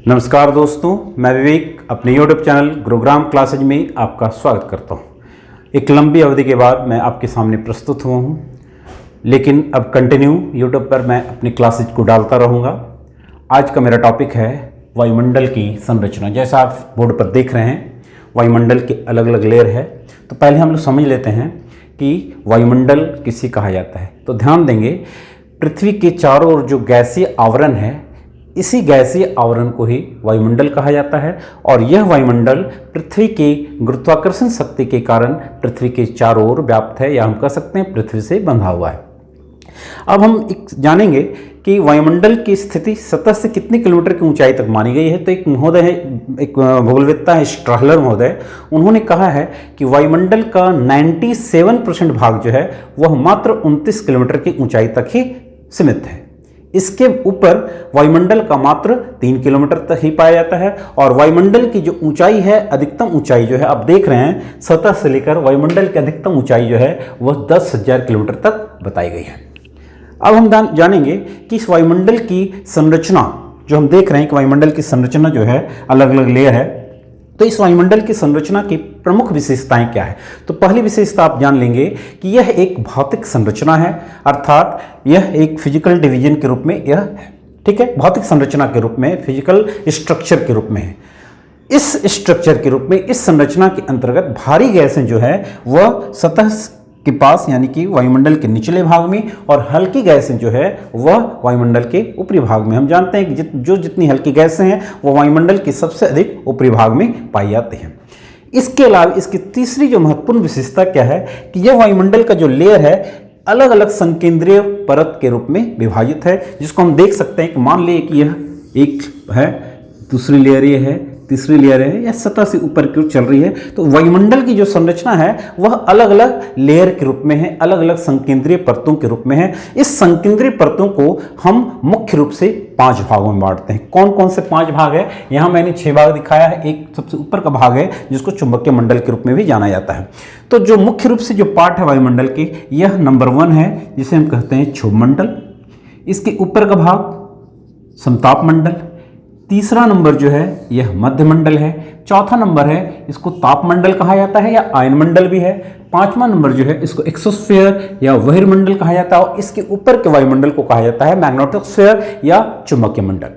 नमस्कार दोस्तों, मैं विवेक अपने YouTube चैनल गुरुग्राम क्लासेज में आपका स्वागत करता हूं। एक लंबी अवधि के बाद मैं आपके सामने प्रस्तुत हुआ हूं, लेकिन अब कंटिन्यू YouTube पर मैं अपनी क्लासेज को डालता रहूंगा। आज का मेरा टॉपिक है वायुमंडल की संरचना। जैसा आप बोर्ड पर देख रहे हैं, वायुमंडल के अलग अलग लेयर है। तो पहले हम लोग समझ लेते हैं कि वायुमंडल किसे कहा जाता है। तो ध्यान देंगे, पृथ्वी के चारों ओर जो गैसीय आवरण है, इसी गैसीय आवरण को ही वायुमंडल कहा जाता है। और यह वायुमंडल पृथ्वी के गुरुत्वाकर्षण शक्ति के कारण पृथ्वी के चारों ओर व्याप्त है, या हम कह सकते हैं पृथ्वी से बंधा हुआ है। अब हम जानेंगे कि वायुमंडल की स्थिति सतह से कितने किलोमीटर की ऊंचाई तक मानी गई है। तो एक महोदय है, एक भूगोलवेत्ता है स्ट्राहलर महोदय, उन्होंने कहा है कि वायुमंडल का 97% भाग जो है वह मात्र 29 किलोमीटर की ऊंचाई तक ही सीमित है। इसके ऊपर वायुमंडल का मात्र 3 किलोमीटर तक ही पाया जाता है। और वायुमंडल की जो ऊंचाई है, अधिकतम ऊंचाई जो है, आप देख रहे हैं सतह से लेकर वायुमंडल की अधिकतम ऊंचाई जो है वह 10,000 किलोमीटर तक बताई गई है। अब हम जानेंगे कि इस वायुमंडल की संरचना, जो हम देख रहे हैं कि वायुमंडल की संरचना जो है अलग अलग लेयर है, तो इस वायुमंडल की संरचना की प्रमुख विशेषताएं क्या है। तो पहली विशेषता आप जान लेंगे कि यह एक भौतिक संरचना है, अर्थात यह एक फिजिकल डिवीजन के रूप में यह है। ठीक है, भौतिक संरचना के रूप में, फिजिकल स्ट्रक्चर के रूप में है। इस स्ट्रक्चर के रूप में, इस संरचना के अंतर्गत भारी गैसें जो है वह सतह के पास, यानी कि वायुमंडल के निचले भाग में, और हल्की गैसें जो है वह वायुमंडल के ऊपरी भाग में। हम जानते हैं कि जितनी हल्की गैसें हैं वह वायुमंडल के सबसे अधिक ऊपरी भाग में पाई जाती हैं। इसके अलावा इसकी तीसरी जो महत्वपूर्ण विशेषता क्या है कि यह वायुमंडल का जो लेयर है अलग अलग संकेंद्रीय परत के रूप में विभाजित है, जिसको हम देख सकते हैं कि मान लीजिए कि यह एक है, दूसरी लेयर ये है, तीसरी लेयर है, या सतह से ऊपर की ओर चल रही है। तो वायुमंडल की जो संरचना है वह अलग अलग लेयर के रूप में है, अलग अलग संकेंद्रीय परतों के रूप में है। इस संकेंद्रीय परतों को हम मुख्य रूप से 5 भागों में बांटते हैं। कौन कौन से 5 भाग है? यहाँ मैंने 6 भाग दिखाया है। एक सबसे ऊपर का भाग है जिसको चुंबकीय मंडल के रूप में भी जाना जाता है। तो जो मुख्य रूप से जो पार्ट है वायुमंडल के, यह नंबर 1 है, जिसे हम कहते हैं क्षोभ मंडल। इसके ऊपर का भाग समताप मंडल। तीसरा नंबर जो है यह मध्य मंडल है। चौथा नंबर है, इसको तापमंडल कहा जाता है या आयन मंडल भी है। पांचवा नंबर जो है इसको एक्सोस्फीयर या बहिर्मंडल कहा जाता है, और इसके ऊपर के वायुमंडल को कहा जाता है मैग्नेटोस्फीयर या चुंबकीय मंडल।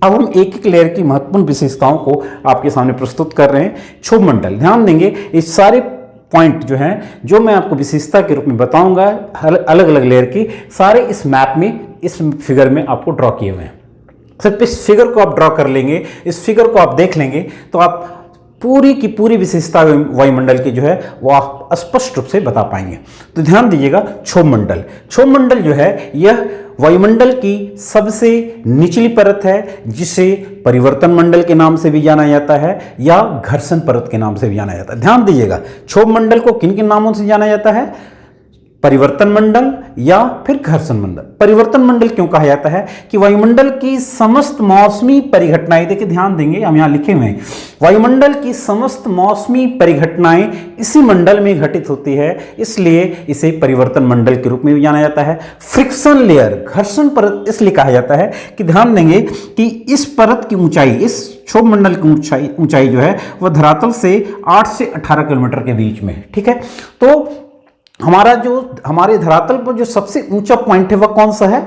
अब हम एक एक लेयर की महत्वपूर्ण विशेषताओं को आपके सामने प्रस्तुत कर रहे हैं। क्षोभ मंडल, ध्यान देंगे इस सारे पॉइंट जो हैं, जो मैं आपको विशेषता के रूप में बताऊंगा अलग अलग लेयर की, सारे इस मैप में, इस फिगर में आपको ड्रॉ किए हुए हैं। सिर्फ इस फिगर को आप ड्रॉ कर लेंगे, इस फिगर को आप देख लेंगे, तो आप पूरी की पूरी विशेषता वायुमंडल की जो है वो आप स्पष्ट रूप से बता पाएंगे। तो ध्यान दीजिएगा, क्षोभ मंडल। क्षोभ मंडल जो है यह वायुमंडल की सबसे निचली परत है, जिसे परिवर्तन मंडल के नाम से भी जाना जाता है या घर्षण परत के नाम से भी जाना जाता है। ध्यान दीजिएगा, क्षोभ मंडल को किन किन नामों से जाना जाता है? परिवर्तन मंडल या फिर घर्षण मंडल। परिवर्तन मंडल क्यों कहा जाता है कि वायुमंडल की समस्त मौसमी परिघटनाएं, देखिए ध्यान देंगे, हम यहां लिखे हुए हैं, वायुमंडल की समस्त मौसमी परिघटनाएं इसी मंडल में घटित होती है, इसलिए इसे परिवर्तन मंडल के रूप में भी जाना जाता है। फ्रिक्शन लेयर, घर्षण परत इसलिए कहा जाता है कि ध्यान देंगे कि इस परत की ऊंचाई, इस क्षोभ मंडल की ऊंचाई जो है वह धरातल से 8 से 18 किलोमीटर के बीच में। ठीक है, तो हमारे धरातल पर जो सबसे ऊंचा पॉइंट है वह कौन सा है?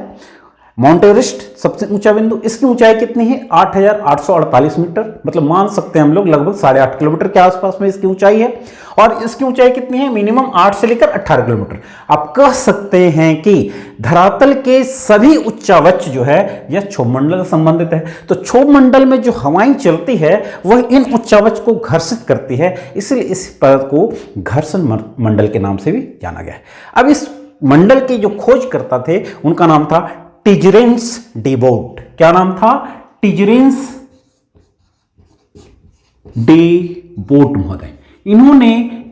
माउंट एवरेस्ट, सबसे ऊंचा बिंदु। इसकी ऊंचाई कितनी है? 8,848 मीटर, मतलब मान सकते हैं हम लोग लगभग 8.5 किलोमीटर के आसपास में इसकी ऊंचाई है। और इसकी ऊंचाई कितनी है? मिनिमम 8 से लेकर 18 किलोमीटर। आप कह सकते हैं कि धरातल के सभी उच्चावच जो है यह क्षोभ मंडल से संबंधित है। तो क्षोभ मंडल में जो हवाएं चलती है वह इन उच्चावच को घर्षित करती है, इसलिए इस परत को घर्षण मंडल के नाम से भी जाना गया है। अब इस मंडल के जो खोजकर्ता थे उनका नाम था टिजरेंस डी बोट। क्या नाम था? टिजरेंस डी बोट महोदय। इन्होंने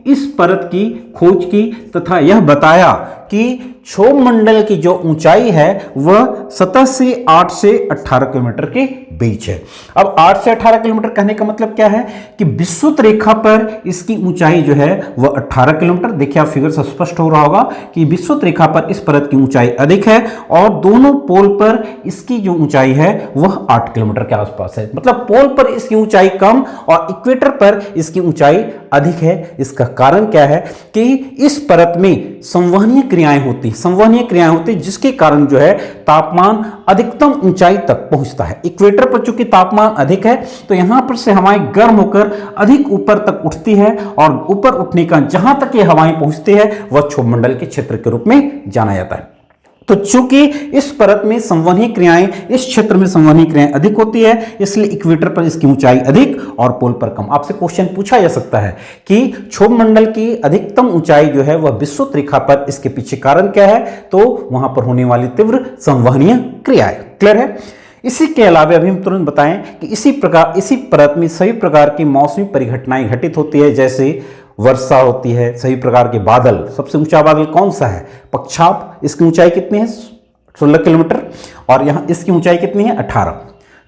इस परत की खोज की तथा यह बताया कि क्षोभ मंडल की जो ऊंचाई है वह सतह से 8 से 18 किलोमीटर के बीच है। अब 8 से 18 किलोमीटर कहने का मतलब क्या है कि विषुवत रेखा पर इसकी ऊंचाई जो है वह 18 किलोमीटर, देखिए आप फिगर से स्पष्ट हो रहा होगा कि विषुवत रेखा पर इस परत की ऊंचाई अधिक है और दोनों पोल पर इसकी जो ऊंचाई है वह 8 किलोमीटर के आसपास है। मतलब पोल पर इसकी ऊंचाई कम और इक्वेटर पर इसकी ऊंचाई अधिक है। इसका कारण क्या है कि इस परत में संवहनीय क्रियाएं होती जिसके कारण जो है तापमान अधिकतम ऊंचाई तक पहुंचता है। इक्वेटर पर चूंकि तापमान अधिक है तो यहां पर से हवाएं गर्म होकर अधिक ऊपर तक उठती है और ऊपर उठने का जहां तक ये हवाएं पहुंचती है वह क्षोभ मंडल के क्षेत्र के रूप में जाना जाता है। तो चूंकि इस परत में संवहनीय क्रियाएं, इस क्षेत्र में संवहनीय क्रियाएं अधिक होती है, इसलिए इक्वेटर पर इसकी ऊंचाई अधिक और पोल पर कम। आपसे क्वेश्चन पूछा जा सकता है कि क्षोभ मंडल की अधिकतम ऊंचाई जो है वह विषुवत रेखा पर, इसके पीछे कारण क्या है? तो वहां पर होने वाली तीव्र संवहनीय क्रियाएं। क्लियर है? इसी के अलावा अभी हम तुरंत बताएं कि इसी परत में सभी प्रकार की मौसमी परिघटनाएं घटित होती है, जैसे वर्षा होती है, सभी प्रकार के बादल। सबसे ऊंचा बादल कौन सा है? पक्षाप। इसकी ऊंचाई कितनी है? 16 किलोमीटर और यहां इसकी ऊंचाई कितनी है? 18।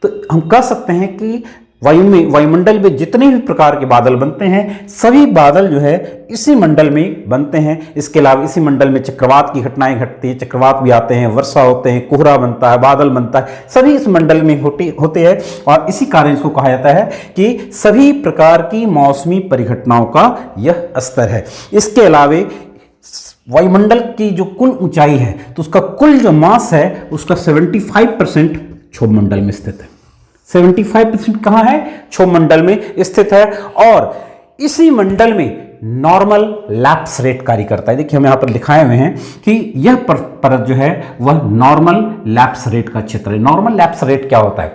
तो हम कह सकते हैं कि वायुमंडल में जितने भी प्रकार के बादल बनते हैं सभी बादल जो है इसी मंडल में बनते हैं। इसके अलावा इसी मंडल में चक्रवात की घटनाएं घटती है, चक्रवात भी आते हैं, वर्षा होते हैं, कोहरा बनता है, बादल बनता है, सभी इस मंडल में होते हैं और इसी कारण इसको कहा जाता है कि सभी प्रकार की मौसमी परिघटनाओं का यह स्तर है। इसके अलावा वायुमंडल की जो कुल ऊंचाई है तो उसका कुल जो मास है उसका 75% क्षोभ मंडल में स्थित है। 75% कहां है? क्षोभ मंडल में स्थित है और इसी मंडल में नॉर्मल लैप्स रेट कार्य करता है। देखिए हम यहां पर लिखाए हुए हैं कि यह परत जो है वह नॉर्मल लैप्स रेट का क्षेत्र है। नॉर्मल लैप्स रेट क्या होता है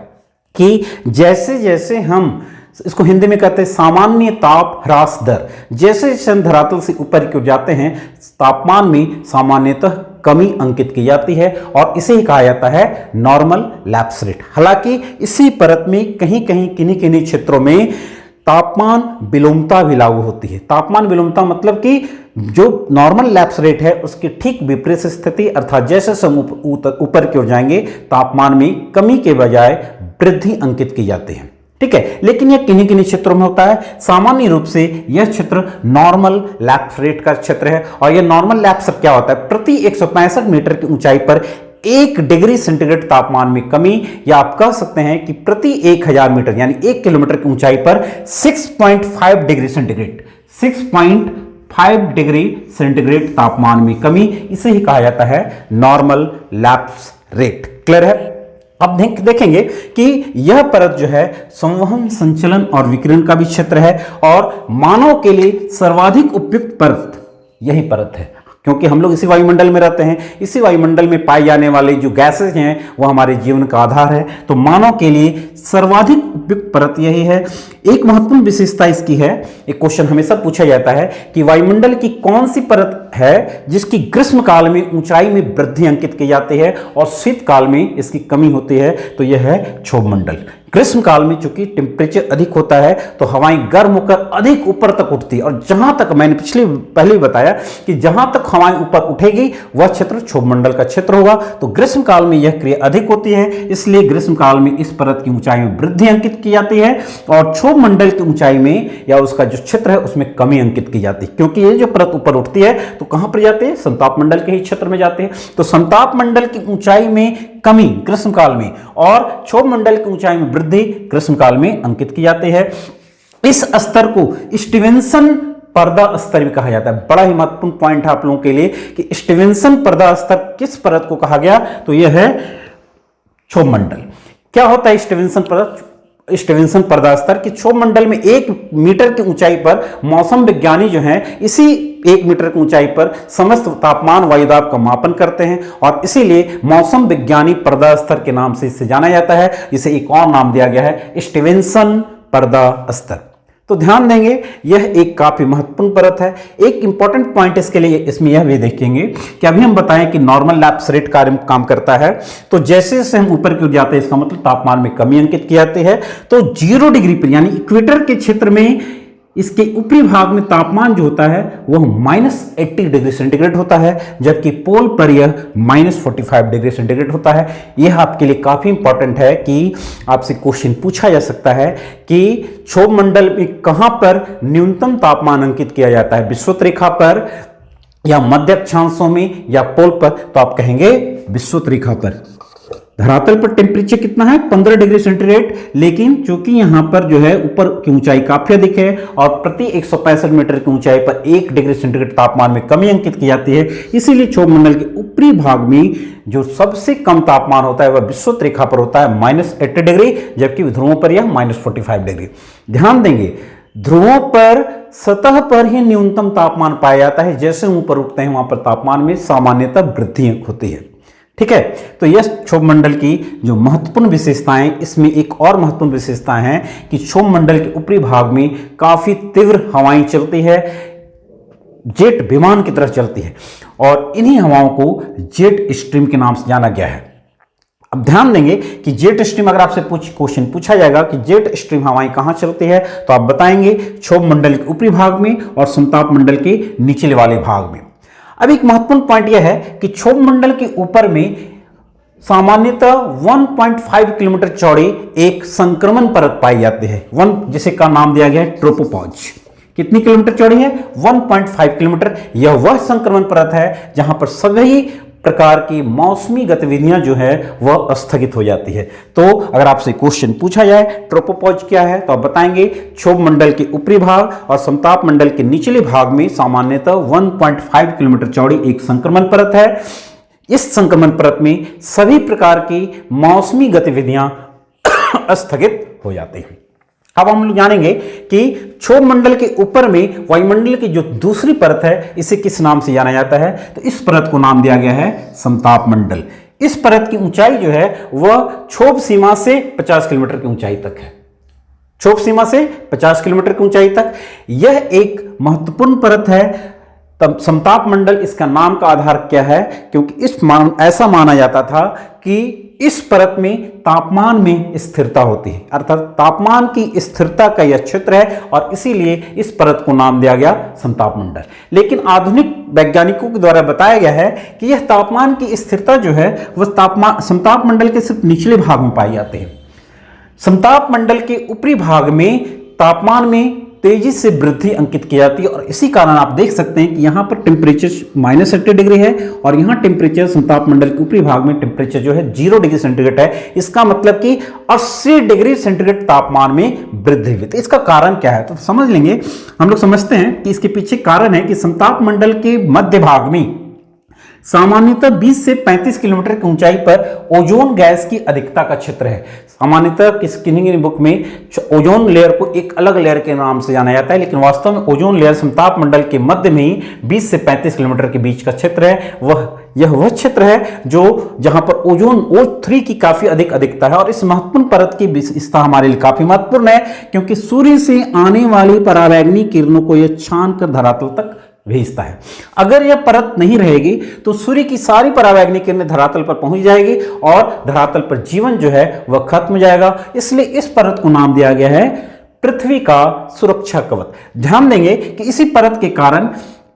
कि जैसे जैसे हम इसको हिंदी में कहते हैं सामान्य ताप ह्रास दर, जैसे जैसे हम धरातल से ऊपर की ओर जाते हैं तापमान में सामान्यतः कमी अंकित की जाती है और इसे ही कहा जाता है नॉर्मल लैप्स रेट। हालांकि इसी परत में कहीं कहीं किन्हीं क्षेत्रों में तापमान विलोमता भी लागू होती है। तापमान विलोमता मतलब कि जो नॉर्मल लैप्स रेट है उसकी ठीक विपरीत स्थिति, अर्थात जैसे हम ऊपर की ओर जाएंगे तापमान में कमी के बजाय वृद्धि अंकित की जाती है। ठीक है, लेकिन यह किन्हीं क्षेत्रों में होता है। सामान्य रूप से यह क्षेत्र नॉर्मल लैप्स रेट का क्षेत्र है और यह नॉर्मल लैप्स क्या होता है? प्रति 165 मीटर की ऊंचाई पर 1 डिग्री सेंटीग्रेड तापमान में कमी, या आप कह सकते हैं कि प्रति 1000 मीटर यानी 1 किलोमीटर की ऊंचाई पर 6.5 डिग्री सेंटीग्रेड 6.5 डिग्री सेंटीग्रेड तापमान में कमी, इसे ही कहा जाता है नॉर्मल लैप्स रेट। क्लियर है? अब देखेंगे कि यह परत जो है संवहन, संचलन और विकिरण का भी क्षेत्र है और मानव के लिए सर्वाधिक उपयुक्त परत यही परत है, क्योंकि हम लोग इसी वायुमंडल में रहते हैं। इसी वायुमंडल में पाए जाने वाले जो गैसेज हैं वो हमारे जीवन का आधार है, तो मानव के लिए सर्वाधिक उपयुक्त परत यही है। एक महत्वपूर्ण विशेषता इसकी है, एक क्वेश्चन हमेशा पूछा जाता है कि वायुमंडल की कौन सी परत है जिसकी ग्रीष्म काल में ऊंचाई में वृद्धि अंकित की जाती है और शीत काल में इसकी कमी होती है? तो यह है क्षोभ मंडल। ग्रीष्म काल में चूंकि टेम्परेचर अधिक होता है तो हवाएं गर्म होकर अधिक ऊपर तक उठती है और जहां तक मैंने पहले बताया कि जहां तक हवाएं ऊपर उठेगी वह क्षेत्र क्षोभ मंडल का क्षेत्र होगा। तो ग्रीष्म काल में यह क्रिया अधिक होती है, इसलिए ग्रीष्म काल में इस परत की ऊंचाई में वृद्धि अंकित की जाती है और क्षोभ मंडल की ऊंचाई में या उसका जो क्षेत्र है उसमें कमी अंकित की जाती है, क्योंकि ये जो परत ऊपर उठती है तो कहां पर जाती है? संताप मंडल के ही क्षेत्र में जाते हैं। तो संताप मंडल की ऊंचाई में कमी ग्रीष्म काल में और क्षोभ मंडल की ऊंचाई में वृद्धि ग्रीष्म काल में अंकित की जाती है। इस स्तर को स्टीवेंसन पर्दा स्तर भी कहा जाता है। बड़ा ही महत्वपूर्ण पॉइंट है आप लोगों के लिए कि स्टीवेंसन पर्दा स्तर किस परत को कहा गया? तो यह है क्षोभ मंडल। क्या होता है स्टीवेंसन पर्दा स्तर? कि क्षोभ मंडल में 1 मीटर की ऊंचाई पर मौसम विज्ञानी जो हैं इसी 1 मीटर की ऊंचाई पर समस्त तापमान वायुदाब का मापन करते हैं और इसीलिए मौसम विज्ञानी पर्दा स्तर के नाम से इसे जाना जाता है। इसे एक और नाम दिया गया है स्टीवेंसन पर्दा स्तर। तो ध्यान देंगे यह एक काफी महत्वपूर्ण परत है। एक इंपॉर्टेंट पॉइंट इसके लिए इसमें यह भी देखेंगे कि अभी हम बताएं कि नॉर्मल लैप्स रेट काम करता है, तो जैसे जैसे हम ऊपर की ओर जाते हैं इसका मतलब तापमान में कमी अंकित की जाती है। तो 0 डिग्री पर यानी इक्वेटर के क्षेत्र में इसके ऊपरी भाग में तापमान जो होता है वह -80 डिग्री सेंटीग्रेड होता है, जबकि पोल पर यह -45 डिग्री सेंटीग्रेड होता है। यह आपके लिए काफी इंपॉर्टेंट है कि आपसे क्वेश्चन पूछा जा सकता है कि क्षोभ मंडल में कहां पर न्यूनतम तापमान अंकित किया जाता है, विषुवत रेखा पर या मध्य अक्षांशों में या पोल पर। तो आप कहेंगे विषुवत रेखा पर। धरातल पर टेम्परेचर कितना है 15 डिग्री सेंटीग्रेड, लेकिन चूंकि यहां पर जो है ऊपर की ऊंचाई काफी अधिक है और प्रति 165 मीटर की ऊंचाई पर 1 डिग्री सेंटीग्रेड तापमान में कमी अंकित की जाती है, इसीलिए क्षोभ मंडल के ऊपरी भाग में जो सबसे कम तापमान होता है वह विषुवत रेखा पर होता है -80 डिग्री, जबकि ध्रुवों पर यह -45 डिग्री। ध्यान देंगे ध्रुवों पर सतह पर ही न्यूनतम तापमान पाया जाता है, जैसे ऊपर उठते हैं वहां पर तापमान में सामान्यतः वृद्धि होती है। ठीक है, तो यह क्षोभ मंडल की जो महत्वपूर्ण विशेषताएं, इसमें एक और महत्वपूर्ण विशेषता है कि क्षोभ मंडल के ऊपरी भाग में काफी तीव्र हवाएं चलती है, जेट विमान की तरह चलती है, और इन्हीं हवाओं को जेट स्ट्रीम के नाम से जाना गया है। अब ध्यान देंगे कि जेट स्ट्रीम, अगर आपसे क्वेश्चन पूछा जाएगा कि जेट स्ट्रीम हवाएं कहां चलती है, तो आप बताएंगे क्षोभ मंडल के ऊपरी भाग में और समताप मंडल के निचले वाले भाग में। अब एक महत्वपूर्ण पॉइंट यह है कि क्षोभ मंडल के ऊपर में सामान्यतः 1.5 किलोमीटर चौड़ी एक संक्रमण परत पाई जाती है, जिसे का नाम दिया गया है ट्रोपोपॉज। कितनी किलोमीटर चौड़ी है 1.5 किलोमीटर। यह वह संक्रमण परत है जहां पर सभी प्रकार की मौसमी गतिविधियां जो है वह स्थगित हो जाती है। तो अगर आपसे क्वेश्चन पूछा जाए ट्रोपोपॉज क्या है, तो आप बताएंगे क्षोभ मंडल के ऊपरी भाग और समताप मंडल के निचले भाग में सामान्यतः 1.5 किलोमीटर चौड़ी एक संक्रमण परत है। इस संक्रमण परत में सभी प्रकार की मौसमी गतिविधियां स्थगित हो जाती हैं। अब हम लोग जानेंगे कि क्षोभ मंडल के ऊपर में वायुमंडल की जो दूसरी परत है, इसे किस नाम से जाना जाता है, तो इस परत को नाम दिया गया है समताप मंडल। इस परत की ऊंचाई जो है वह क्षोभ सीमा से 50 किलोमीटर की ऊंचाई तक है। क्षोभ सीमा से 50 किलोमीटर की ऊंचाई तक यह एक महत्वपूर्ण परत है। तब समताप मंडल, इसका नाम का आधार क्या है, क्योंकि ऐसा माना जाता था कि इस परत में तापमान में स्थिरता होती है, अर्थात तापमान की स्थिरता का यह क्षेत्र है, और इसीलिए इस परत को नाम दिया गया समताप मंडल। लेकिन आधुनिक वैज्ञानिकों के द्वारा बताया गया है कि यह तापमान की स्थिरता जो है वह समताप मंडल के सिर्फ निचले भाग में पाई जाती है। समताप मंडल के ऊपरी भाग में तापमान में तेजी से वृद्धि अंकित की जाती है, और इसी कारण आप देख सकते हैं कि यहां पर टेम्परेचर -80 डिग्री है और यहां टेम्परेचर समताप मंडल के ऊपरी भाग में टेम्परेचर जो है 0 डिग्री सेंटीग्रेड है। इसका मतलब कि 80 डिग्री सेंटीग्रेड तापमान में वृद्धि हुई। तो इसका कारण क्या है, तो समझ लेंगे। हम लोग समझते हैं कि इसके पीछे कारण है कि समताप मंडल के मध्य भाग में सामान्यतः 20 से 35 किलोमीटर की ऊंचाई पर ओजोन गैस की अधिकता का क्षेत्र है। सामान्यतः किन्हीं बुक में ओजोन लेयर को एक अलग लेयर के नाम से जाना जाता है, लेकिन वास्तव में ओजोन लेयर समताप मंडल के मध्य में ही 20 से 35 किलोमीटर के बीच का क्षेत्र है। यह वह क्षेत्र है जो जहां पर ओजोन O3 की काफी अधिक अधिकता है, और इस महत्वपूर्ण परत की विशेषता हमारे लिए काफी महत्वपूर्ण है, क्योंकि सूर्य से आने वाली परावैंगनी किरणों को यह छान कर धरातल तक भेजता है। अगर यह परत नहीं रहेगी तो सूर्य की सारी परावैंगनी किरणें धरातल पर पहुंच जाएगी और धरातल पर जीवन जो है वह खत्म हो जाएगा। इसलिए इस परत को नाम दिया गया है पृथ्वी का सुरक्षा कवच। ध्यान देंगे कि इसी परत के कारण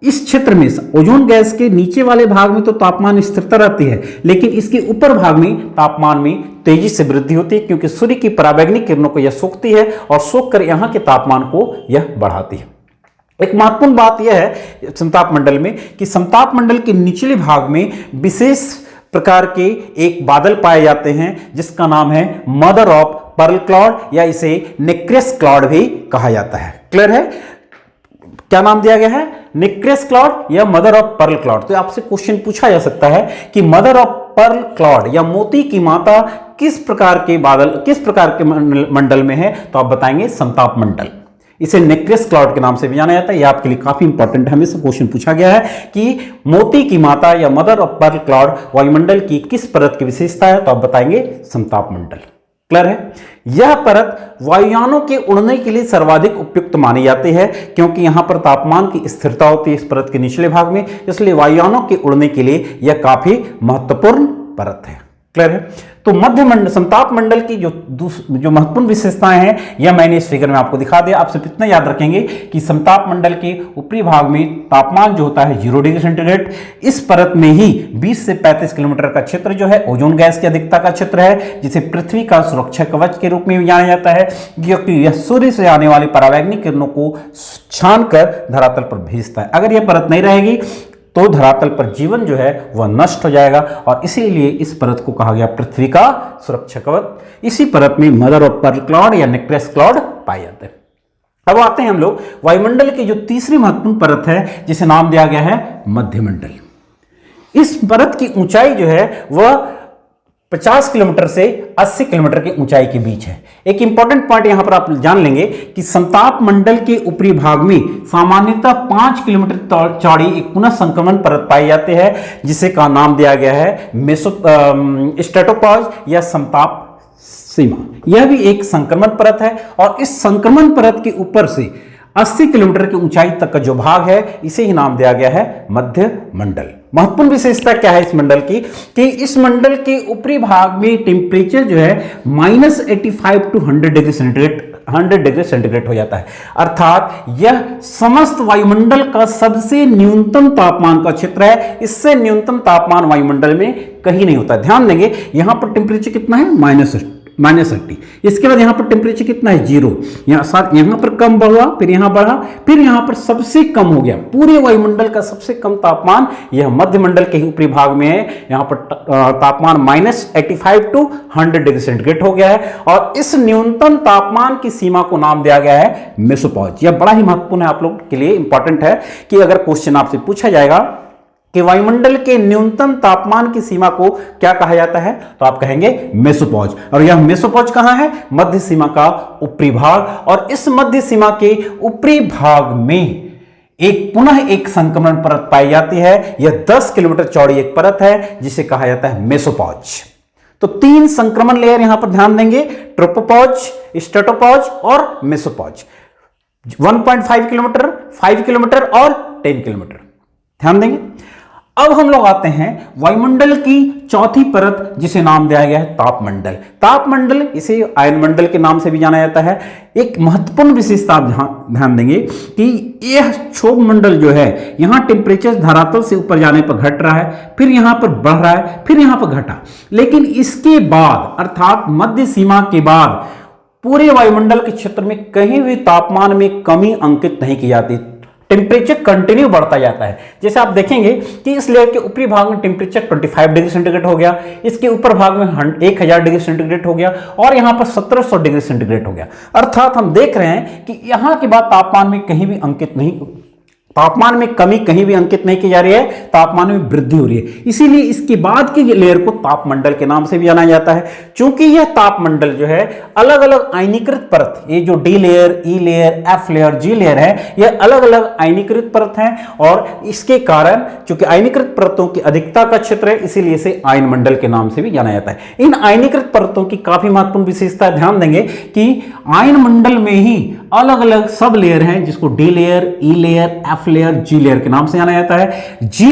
इस क्षेत्र में ओजोन गैस के नीचे वाले भाग में तो तापमान स्थिरता रहती है, लेकिन इसके ऊपर भाग में तापमान में तेजी से वृद्धि होती है, क्योंकि सूर्य की परावैंगनी किरणों को यह सोखती है और सोख कर यहां के तापमान को यह बढ़ाती है। एक महत्वपूर्ण बात यह है समताप मंडल में कि समताप मंडल के निचले भाग में विशेष प्रकार के एक बादल पाए जाते हैं, जिसका नाम है मदर ऑफ पर्ल क्लाउड, या इसे नेक्रेस क्लाउड भी कहा जाता है। क्लियर है, क्या नाम दिया गया है, नेक्रेस क्लाउड या मदर ऑफ पर्ल क्लाउड। तो आपसे क्वेश्चन पूछा जा सकता है कि मदर ऑफ पर्ल क्लाउड या मोती की माता किस प्रकार के बादल, किस प्रकार के मंडल में है, तो आप बताएंगे समताप मंडल। इसे नेक्रेस क्लाउड के नाम से भी जाना जाता है। यह आपके लिए काफी इंपॉर्टेंट है, हमेशा क्वेश्चन पूछा गया है कि मोती की माता या मदर ऑफ पर्ल क्लाउड वायुमंडल की किस परत की विशेषता है, तो आप बताएंगे समताप मंडल। क्लियर है, यह परत वायुयानों के उड़ने के लिए सर्वाधिक उपयुक्त मानी जाती है, क्योंकि यहां पर तापमान की स्थिरता होती है इस परत के निचले भाग में, इसलिए वायुयानों के उड़ने के लिए यह काफी महत्वपूर्ण परत है। क्लियर है, तो मध्य मंडल, समताप मंडल की जो महत्वपूर्ण विशेषताएं हैं यह मैंने इस फिगर में आपको दिखा दिया। आप सिर्फ इतना याद रखेंगे कि समताप मंडल के ऊपरी भाग में तापमान जो होता है 0 डिग्री सेंटीग्रेड, इस परत में ही 20 से 35 किलोमीटर का क्षेत्र जो है ओजोन गैस की अधिकता का क्षेत्र है, जिसे पृथ्वी का सुरक्षा कवच के रूप में भी जाना जाता है, क्योंकि यह सूर्य से आने वाली परावैंगनिक किरणों को छानकर धरातल पर भेजता है। अगर यह परत नहीं रहेगी तो धरातल पर जीवन जो है वह नष्ट हो जाएगा, और इसीलिए इस परत को कहा गया पृथ्वी का सुरक्षा कवच। इसी परत में मदर ऑफ पर्ल क्लाउड या नेक्ट्रेस क्लाउड पाए जाते हैं। अब आते हैं हम लोग वायुमंडल की जो तीसरी महत्वपूर्ण परत है, जिसे नाम दिया गया है मध्यमंडल। इस परत की ऊंचाई जो है वह 50 किलोमीटर से 80 किलोमीटर की ऊंचाई के बीच है। एक इंपॉर्टेंट पॉइंट यहां पर आप जान लेंगे कि समताप मंडल के ऊपरी भाग में सामान्यतः 5 किलोमीटर चौड़ी एक पुनः संक्रमण परत पाई जाती है, जिसे का नाम दिया गया है स्ट्रेटोपॉज या समताप सीमा। यह भी एक संक्रमण परत है, और इस संक्रमण परत के ऊपर से 80 किलोमीटर की ऊंचाई तक का जो भाग है इसे ही नाम दिया गया है मध्य मंडल। महत्वपूर्ण विशेषता क्या है इस मंडल की, कि इस मंडल के ऊपरी भाग में टेम्परेचर जो है -85 टू 100 डिग्री सेंटीग्रेड हो जाता है। अर्थात यह समस्त वायुमंडल का सबसे न्यूनतम तापमान का क्षेत्र है। इससे न्यूनतम तापमान वायुमंडल में कहीं नहीं होता। ध्यान देंगे यहां पर टेम्परेचर कितना है -80। इसके बाद यहां पर टेम्परेचर कितना है 0। यहां पर कम बढ़ा, फिर यहां बढ़ा, फिर यहां पर सबसे कम हो गया। पूरे वायुमंडल का सबसे कम तापमान यह मध्य मंडल के ही ऊपरी भाग में है। यहां पर तापमान -85 टू 100 डिग्री सेंटीग्रेड हो गया है, और इस न्यूनतम तापमान की सीमा को नाम दिया गया है मेसोपॉज। यह बड़ा ही महत्वपूर्ण है, आप लोग के लिए इंपॉर्टेंट है कि अगर क्वेश्चन आपसे पूछा जाएगा कि वायुमंडल के न्यूनतम तापमान की सीमा को क्या कहा जाता है, तो आप कहेंगे मेसोपॉज। और यह मेसोपॉज कहां है? मध्य सीमा का ऊपरी भाग। और इस मध्य सीमा के ऊपरी भाग में पुनः एक संक्रमण परत पाई जाती है। यह 10 किलोमीटर चौड़ी एक परत है, जिसे कहा जाता है मेसोपॉज। तो 3 संक्रमण लेयर यहां पर ध्यान देंगे, ट्रोपोपॉज, स्ट्रेटोपॉज और मेसोपॉज। 1.5 किलोमीटर, 5 किलोमीटर और 10 किलोमीटर ध्यान देंगे। अब हम लोग आते हैं वायुमंडल की चौथी परत, जिसे नाम दिया गया है तापमंडल। तापमंडल, इसे आयनमंडल के नाम से भी जाना जाता है। एक महत्वपूर्ण विशेषता आप ध्यान देंगे कि यह क्षोभ मंडल जो है, यहां टेम्परेचर धरातल से ऊपर जाने पर घट रहा है, फिर यहां पर बढ़ रहा है, फिर यहां पर घटा। लेकिन इसके बाद अर्थात मध्य सीमा के बाद पूरे वायुमंडल के क्षेत्र में कहीं भी तापमान में कमी अंकित नहीं की जाती। टेम्परेचर कंटिन्यू बढ़ता जाता है। जैसे आप देखेंगे कि इस लेयर के ऊपरी भाग में टेम्परेचर 25 डिग्री सेंटीग्रेड हो गया, इसके ऊपर भाग में 1000 डिग्री सेंटीग्रेड हो गया, और यहां पर 1700 डिग्री सेंटीग्रेड हो गया। अर्थात हम देख रहे हैं कि यहां के बाद तापमान में कहीं भी तापमान में कमी कहीं भी अंकित नहीं की जा रही है, तापमान में वृद्धि हो रही है। इसीलिए इसके बाद के लेयर को तापमंडल के नाम से भी जाना जाता है। चूंकि यह तापमंडल जो है अलग अलग आयनीकृत परत, ये जो डी लेयर, ई लेयर, एफ लेयर, जी लेयर है, यह अलग अलग आयनीकृत परत हैं, और इसके कारण चूंकि आयनीकृत परतों की अधिकता का क्षेत्र है, इसीलिए इसे आयन मंडल के नाम से भी जाना जाता है। इन आयनीकृत परतों की काफी महत्वपूर्ण विशेषता ध्यान देंगे कि आयन मंडल में ही अलग अलग सब लेयर हैं, जिसको डी लेयर, ई लेयर, एफ लेयर, जी लेयर के नाम से जाना जाता है। डी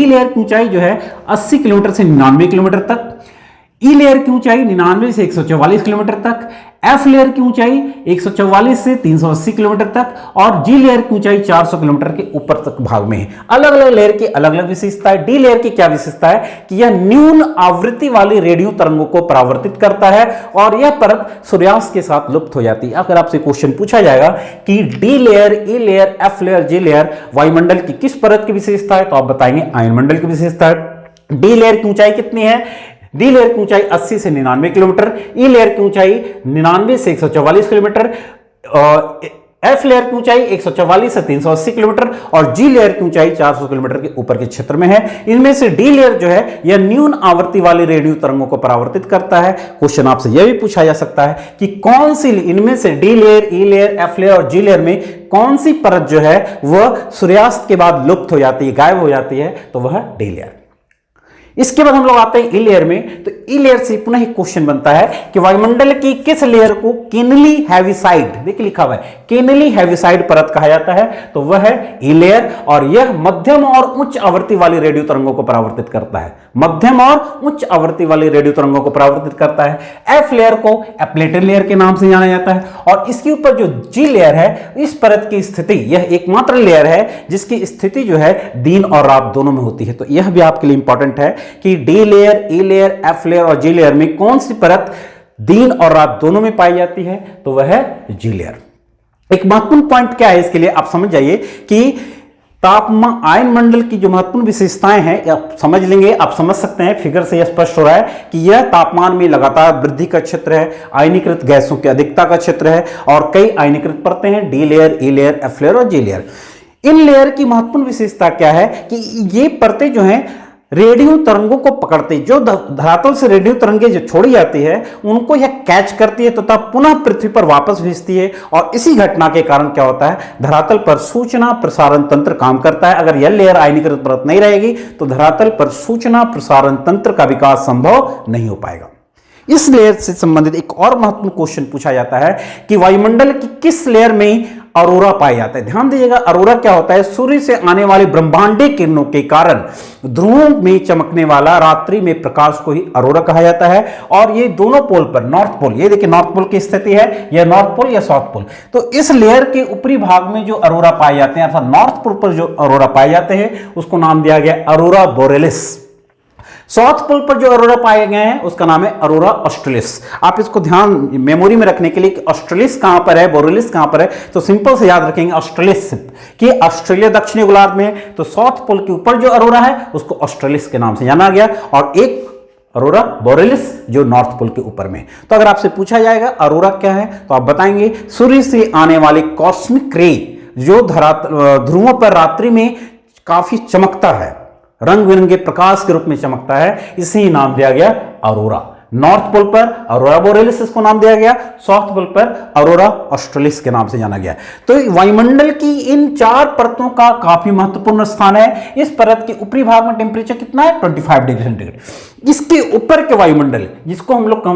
लेयर की ऊंचाई जो है 80 किलोमीटर से 99 किलोमीटर तक, ई लेयर की ऊंचाई 99 से 144 किलोमीटर तक, एफ लेयर की ऊंचाई 144 से 380 किलोमीटर तक, और जी लेयर की ऊंचाई 400 किलोमीटर के ऊपर तक भाग में है। अलग अलग लेयर की अलग अलग विशेषता है। डी लेयर की क्या विशेषता है कि यह न्यून आवृत्ति वाली रेडियो तरंगों को परावर्तित करता है, और यह परत सूर्यास्त के साथ लुप्त हो जाती है। अगर आपसे क्वेश्चन पूछा जाएगा कि डी लेयर, ई लेयर, एफ लेयर, जी लेयर वायुमंडल की किस परत की विशेषता है, तो आप बताएंगे आयनमंडल की विशेषता है। डी लेयर की ऊंचाई कितनी है? डी लेयर की ऊंचाई 80 से 99 किलोमीटर, ई लेयर की ऊंचाई 99 से 144 किलोमीटर, एफ लेयर की ऊंचाई 144 से 380 किलोमीटर, और जी लेयर की ऊंचाई 400 किलोमीटर के ऊपर के क्षेत्र में है। इनमें से डी लेयर जो है यह न्यून आवृत्ति वाली रेडियो तरंगों को परावर्तित करता है। क्वेश्चन आपसे यह भी पूछा जा सकता है कि कौन सी इनमें से डी लेयर, ई लेयर, एफ लेयर और जी लेयर में कौन सी परत जो है वह सूर्यास्त के बाद लुप्त हो जाती है, गायब हो जाती है, तो वह डी लेयर। इसके बाद हम लोग आते हैं ई लेयर में। तो ई लेयर से पुनः एक क्वेश्चन बनता है कि वायुमंडल की किस लेयर को केनली हैविसाइड, देखिए लिखा हुआ है केनली हैविसाइड परत कहा जाता है, तो वह है ई लेयर, और यह मध्यम और उच्च आवृत्ति वाली रेडियो तरंगों को परावर्तित करता है, मध्यम और उच्च आवृत्ति वाली रेडियो तरंगों को परावर्तित करता है। एफ लेयर को एप्लेटेड लेयर के नाम से जाना जाता है, और इसके ऊपर जो जी लेयर है, इस परत की स्थिति, यह एकमात्र लेयर है जिसकी स्थिति जो है दिन और रात दोनों में होती है। तो यह भी आपके लिए इंपॉर्टेंट है कि डी लेयर, ई लेयर, एफ लेयर और जी लेयर में कौन सी परत दिन और रात दोनों में पाई जाती है, तो वह है जी लेयर। एक महत्वपूर्ण पॉइंट क्या है इसके लिए आप समझ जाइए कि तापमान आयन मंडल की जो महत्वपूर्ण विशेषताएं हैं आप समझ लेंगे, आप समझ सकते हैं, फिगर से यह स्पष्ट हो रहा है कि यह तापमान में लगातार वृद्धि का क्षेत्र है, आयनीकृत गैसों की अधिकता का क्षेत्र है, और कई आयनीकृत परतें हैं, डी लेयर, ई लेयर, एफ लेयर और जी लेयर। इन लेयर की महत्वपूर्ण विशेषता क्या है कि ये परतें जो हैं रेडियो तरंगों को पकड़ते, जो धरातल से रेडियो तरंगें जो छोड़ी जाती है उनको यह कैच करती है तथा पुनः पृथ्वी पर वापस भेजती है, और इसी घटना के कारण क्या होता है, धरातल पर सूचना प्रसारण तंत्र काम करता है। अगर यह लेयर आयनीकृत परत नहीं रहेगी तो धरातल पर सूचना प्रसारण तंत्र का विकास संभव नहीं हो पाएगा। इस लेयर से संबंधित एक और महत्वपूर्ण क्वेश्चन पूछा जाता है कि वायुमंडल की किस लेयर में अरोरा पाया जाता है। ध्यान दीजिएगा, अरोरा क्या होता है, सूर्य से आने वाले ब्रह्मांडीय किरणों के कारण ध्रुवों में चमकने वाला रात्रि में प्रकाश को ही अरोरा कहा जाता है। और ये दोनों पोल पर, नॉर्थ पोल, ये देखिए नॉर्थ पोल की स्थिति है, यह नॉर्थ पोल या साउथ पोल, तो इस लेयर के ऊपरी भाग में जो अरोरा पाए जाते हैं, अर्थात नॉर्थ पोल पर जो अरोरा पाए जाते हैं उसको नाम दिया गया अरोरा बोरेलिस। साउथ पोल पर जो अरोरा पाए गए हैं उसका नाम है अरोरा ऑस्ट्रेलिस। आप इसको ध्यान मेमोरी में रखने के लिए कि ऑस्ट्रेलिस कहां पर है, बोरेलिस कहां पर है, तो सिंपल से याद रखेंगे ऑस्ट्रेलिस कि ऑस्ट्रेलिया दक्षिणी गोलार्ध में, तो साउथ पोल के ऊपर जो अरोरा है उसको ऑस्ट्रेलिस के नाम से जाना गया, और एक अरोरा बोरेलिस जो नॉर्थ पोल के ऊपर में। तो अगर आपसे पूछा जाएगा अरोरा क्या है तो आप बताएंगे सूर्य से आने वाले कॉस्मिक रे जो ध्रुवों पर रात्रि में काफी चमकता है, रंग बिरंगे प्रकाश के रूप में चमकता है, इसे ही नाम दिया गया अरोरा। नॉर्थ पोल पर अरोरा बोरेलिस इसको नाम दिया गया, साउथ पोल पर अरोरा ऑस्ट्रेलिस के नाम से जाना गया। तो वायुमंडल की इन चार परतों का काफी महत्वपूर्ण स्थान है। इस परत के ऊपरी भाग में टेम्परेचर कितना है, 25 डिग्री सेंटीग्रेड। इसके ऊपर के वायुमंडल जिसको हम लोग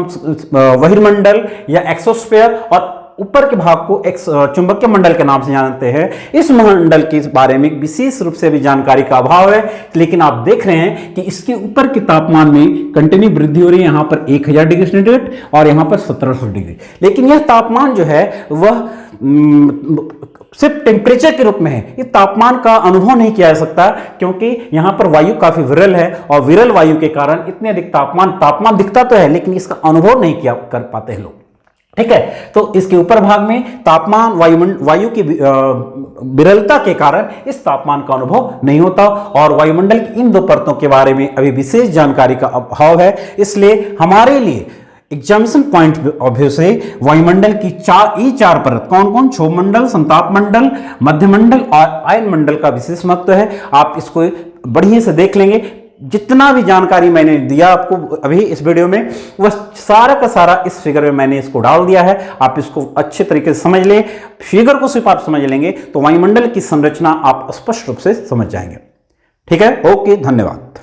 बहिर्मंडल या एक्सोस्फीयर, और ऊपर के भाग को एक चुंबकीय मंडल के नाम से जानते हैं, इस मंडल के बारे में विशेष रूप से भी जानकारी का अभाव है। लेकिन आप देख रहे हैं कि इसके ऊपर के तापमान में कंटिन्यू वृद्धि हो रही है, यहां पर 1000 डिग्री सेंटीग्रेड और यहां पर 1700 डिग्री। लेकिन यह तापमान जो है वह सिर्फ टेम्परेचर के रूप में है, इस तापमान का अनुभव नहीं किया जा सकता क्योंकि यहां पर वायु काफी विरल है, और विरल वायु के कारण इतने अधिक तापमान दिखता तो है लेकिन इसका अनुभव नहीं किया कर पाते हैं लोग। ठीक है, तो इसके ऊपर भाग में तापमान वायु की विरलता के कारण इस तापमान का अनुभव नहीं होता, और वायुमंडल की इन दो परतों के बारे में अभी विशेष जानकारी का अभाव है। इसलिए हमारे लिए एग्जामिनेशन पॉइंट ऑफ व्यू से वायुमंडल की चार परत कौन कौन, क्षोभ मंडल, संताप मंडल, मध्यमंडल और आयन मंडल का विशेष महत्व है। आप इसको बढ़िया से देख लेंगे। जितना भी जानकारी मैंने दिया आपको अभी इस वीडियो में वह सारा का सारा इस फिगर में मैंने इसको डाल दिया है। आप इसको अच्छे तरीके से समझ लें, फिगर को सिर्फ आप समझ लेंगे तो वायुमंडल की संरचना आप स्पष्ट रूप से समझ जाएंगे। ठीक है, ओके, धन्यवाद।